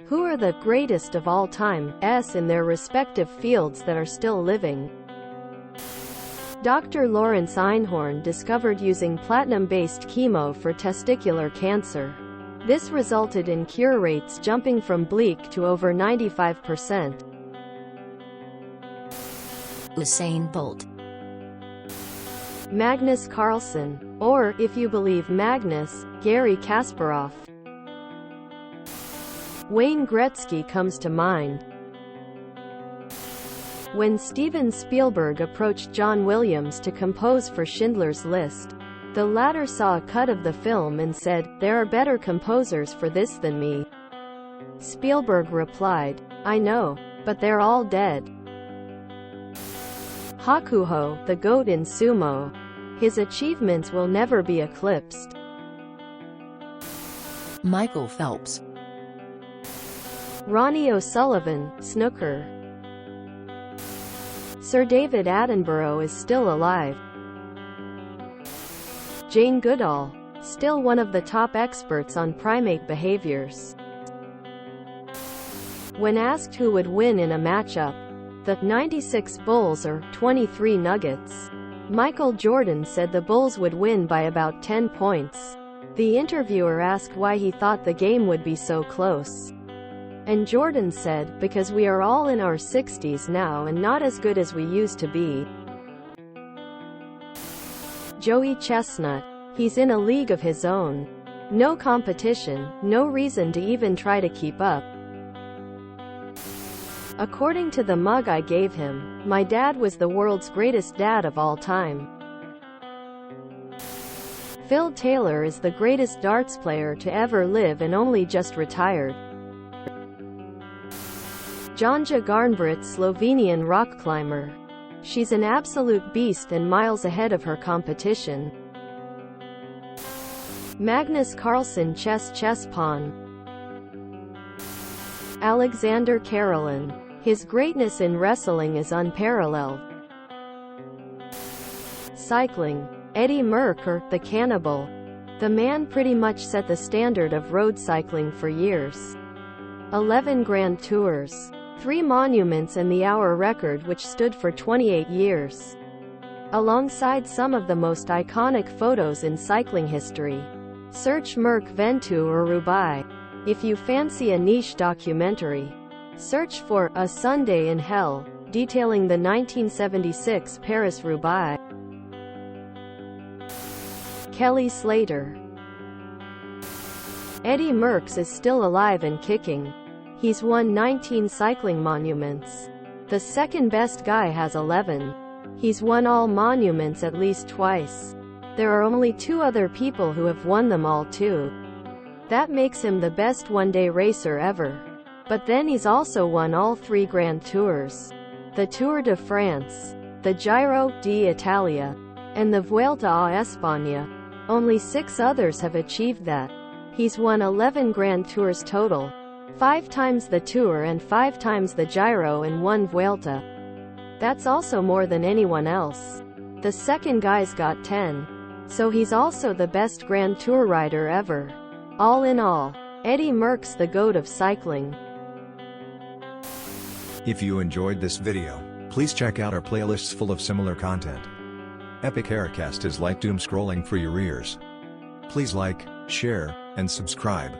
Who are the greatest of all time in their respective fields that are still living? Dr. Lawrence Einhorn discovered using platinum-based chemo for testicular cancer. This resulted in cure rates jumping from bleak to over 95%. Usain Bolt. Magnus Carlsen, or, if you believe Magnus, Garry Kasparov. Wayne Gretzky comes to mind. When Steven Spielberg approached John Williams to compose for Schindler's List, the latter saw a cut of the film and said, "There are better composers for this than me." Spielberg replied, "I know, but they're all dead." Hakuho, the GOAT in sumo. His achievements will never be eclipsed. Michael Phelps. Ronnie O'Sullivan, snooker. Sir David Attenborough is still alive. Jane Goodall, still one of the top experts on primate behaviors. When asked who would win in a matchup, the 96 Bulls or 23 Nuggets, Michael Jordan said the Bulls would win by about 10 points. The interviewer asked why he thought the game would be so close. And Jordan said, "Because we are all in our 60s now and not as good as we used to be." Joey Chestnut. He's in a league of his own. No competition, no reason to even try to keep up. According to the mug I gave him, my dad was the world's greatest dad of all time. Phil Taylor is the greatest darts player to ever live and only just retired. Janja Garnbret, Slovenian rock climber. She's an absolute beast and miles ahead of her competition. Magnus Carlsen, chess pawn. Alexander Karelin. His greatness in wrestling is unparalleled. Cycling. Eddie Merckx, the cannibal. The man pretty much set the standard of road cycling for years. 11 Grand Tours. 3 monuments and the hour record, which stood for 28 years. Alongside some of the most iconic photos in cycling history. Search Merck Ventoux or Roubaix. If you fancy a niche documentary, search for A Sunday in Hell, detailing the 1976 Paris-Roubaix. Kelly Slater. Eddie Merckx is still alive and kicking. He's won 19 cycling monuments. The second best guy has 11. He's won all monuments at least twice. There are only 2 other people who have won them all too. That makes him the best one-day racer ever. But then he's also won all 3 Grand Tours. The Tour de France, the Giro d'Italia, and the Vuelta a España. Only 6 others have achieved that. He's won 11 Grand Tours total. 5 times the Tour and 5 times the Giro and 1 Vuelta. That's also more than anyone else. The second guy's got 10. So he's also the best Grand Tour rider ever. All in all, Eddie Merckx, the GOAT of cycling. If you enjoyed this video, please check out our playlists full of similar content. Epic Aircast is like doom scrolling for your ears. Please like, share, and subscribe.